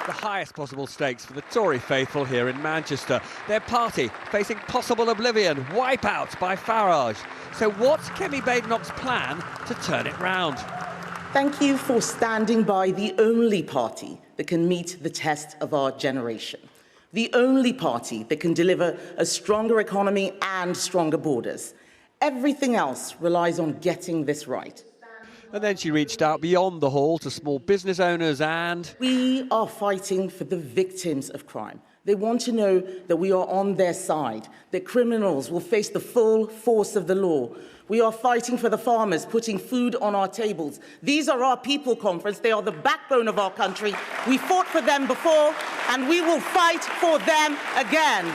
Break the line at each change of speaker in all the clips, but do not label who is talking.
The highest possible stakes for the Tory faithful here in Manchester. Their party facing possible oblivion, wipeout by Farage. So what's Kemi Badenoch's plan to turn it round?
Thank you for standing by the only party that can meet the test of our generation. The only party that can deliver a stronger economy and stronger borders. Everything else relies on getting this right.
And then she reached out beyond the hall to small business owners and...
We are fighting for the victims of crime. They want to know that we are on their side, that criminals will face the full force of the law. We are fighting for the farmers, putting food on our tables. These are our people, Conference. They are the backbone of our country. We fought for them before, and we will fight for them again.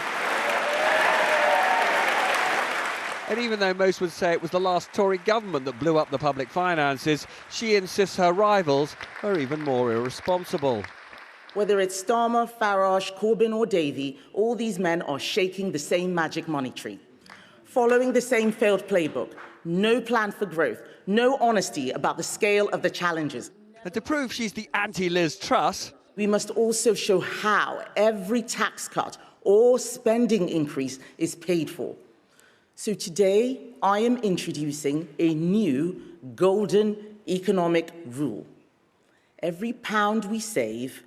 And even though most would say it was the last Tory government that blew up the public finances, she insists her rivals are even more irresponsible.
Whether it's Starmer, Farage, Corbyn or Davey, all these men are shaking the same magic money tree. Following the same failed playbook, no plan for growth, no honesty about the scale of the challenges.
And to prove she's the anti-Liz Truss,
we must also show how every tax cut or spending increase is paid for. So today, I am introducing a new golden economic rule. Every pound we save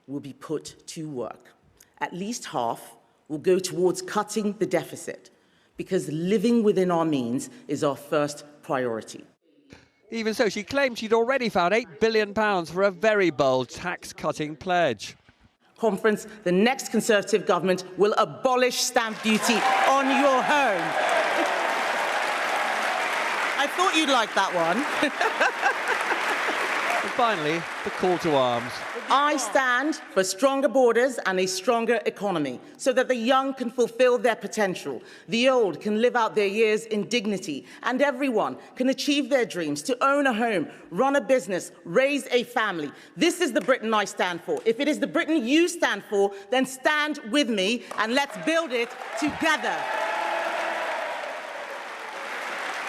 will be put to work. At least half will go towards cutting the deficit, because living within our means is our first priority.
Even so, she claimed she'd already found £8 billion for a very bold tax-cutting pledge.
Conference, the next Conservative government will abolish stamp duty on your home. I thought you'd like that one.
And finally, the call to arms.
I stand for stronger borders and a stronger economy so that the young can fulfill their potential, the old can live out their years in dignity, and everyone can achieve their dreams to own a home, run a business, raise a family. This is the Britain I stand for. If it is the Britain you stand for, then stand with me and let's build it together.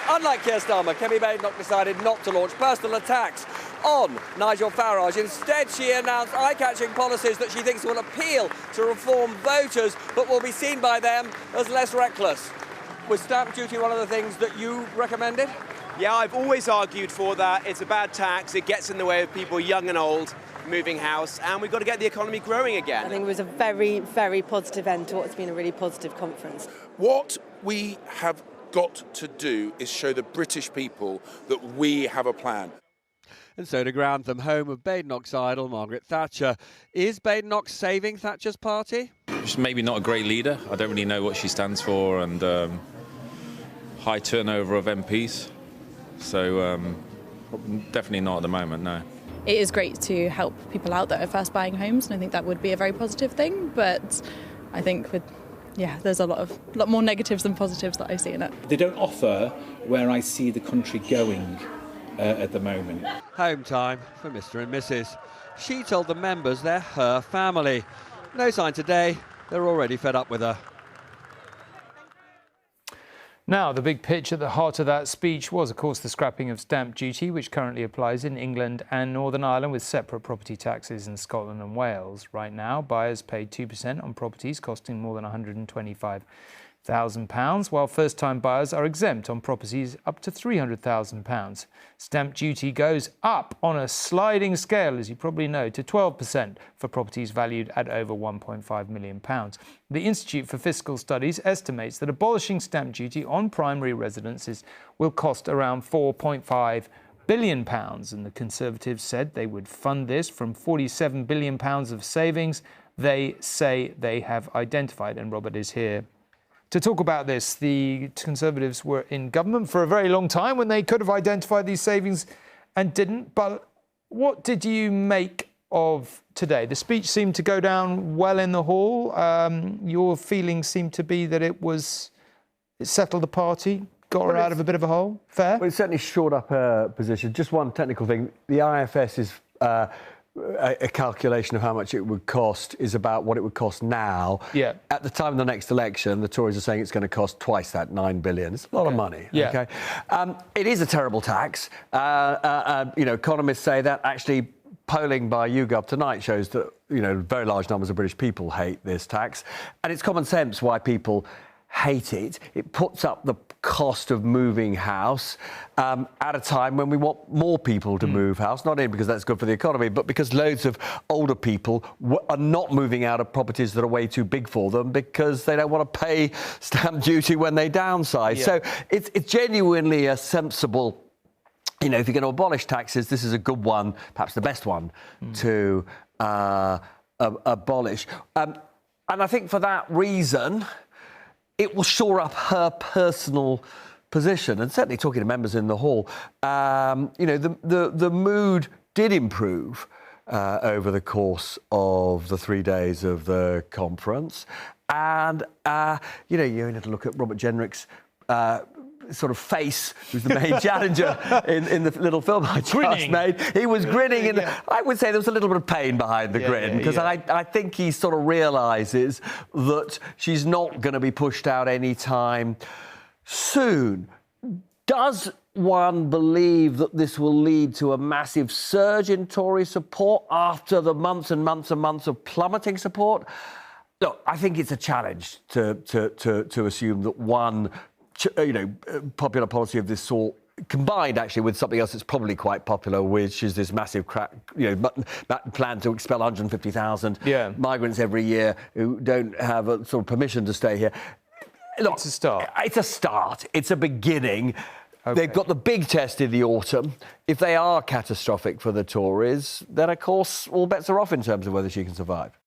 Unlike Keir Starmer, Kemi Badenoch decided not to launch personal attacks on Nigel Farage. Instead, she announced eye-catching policies that she thinks will appeal to reform voters, but will be seen by them as less reckless. Was stamp duty one of the things that you recommended?
Yeah, I've always argued for that. It's a bad tax. It gets in the way of people young and old moving house, and we've got to get the economy growing again.
I think it was a very, very positive end to what's been a really positive conference.
What we have got to do is show the British people that we have a plan.
And so to ground them, home of Badenoch's idol, Margaret Thatcher. Is Badenoch saving Thatcher's party?
She's maybe not a great leader. I don't really know what she stands for, and high turnover of MPs. So definitely not at the moment, no.
It is great to help people out that are first buying homes, and I think that would be a very positive thing. But I think there's a lot more negatives than positives that I see in it.
They don't offer where I see the country going at the moment.
Home time for Mr. and Mrs. She told the members they're her family. No sign today, they're already fed up with her.
Now, the big pitch at the heart of that speech was, of course, the scrapping of stamp duty, which currently applies in England and Northern Ireland with separate property taxes in Scotland and Wales. Right now, buyers pay 2% on properties costing more than £125,000, while first-time buyers are exempt on properties up to £300,000. Stamp duty goes up on a sliding scale, as you probably know, to 12% for properties valued at over £1.5 million. The Institute for Fiscal Studies estimates that abolishing stamp duty on primary residences will cost around £4.5 billion, and the Conservatives said they would fund this from £47 billion of savings they say they have identified. And Robert is here to talk about this. The Conservatives were in government for a very long time when they could have identified these savings and didn't. But what did you make of today? The speech seemed to go down well in the hall. Your feelings seemed to be that it settled the party, got her out of a bit of a hole. Fair?
Well, it certainly shored up her position. Just one technical thing. The IFS is a calculation of how much it would cost is about what it would cost now.
Yeah.
At the time of the next election, the Tories are saying it's going to cost twice that, £9 billion. It's a lot of money.
Yeah.
Okay. It is a terrible tax. Economists say that actually polling by YouGov tonight shows that, you know, very large numbers of British people hate this tax. And it's common sense why people hate it. It puts up the cost of moving house at a time when we want more people to move house, not only because that's good for the economy, but because loads of older people are not moving out of properties that are way too big for them because they don't want to pay stamp duty when they downsize.
Yeah.
So it's genuinely a sensible, you know, if you're going to abolish taxes, this is a good one, perhaps the best one to abolish. And I think for that reason, it will shore up her personal position. And certainly talking to members in the hall, you know, the mood did improve over the course of the 3 days of the conference. And, you know, you only have to look at Robert Jenrick's sort of face, who's the main challenger in the little film I just made. He was grinning, and I would say there was a little bit of pain behind the grin, because I think he sort of realises that she's not going to be pushed out anytime soon. Does one believe that this will lead to a massive surge in Tory support after the months and months and months of plummeting support? Look, I think it's a challenge to assume that one popular policy of this sort, combined actually with something else that's probably quite popular, which is this massive plan to expel 150,000 migrants every year who don't have a sort of permission to stay here. Look,
it's a start.
It's a start. It's a beginning.
Okay.
They've got the big test in the autumn. If they are catastrophic for the Tories, then of course all bets are off in terms of whether she can survive.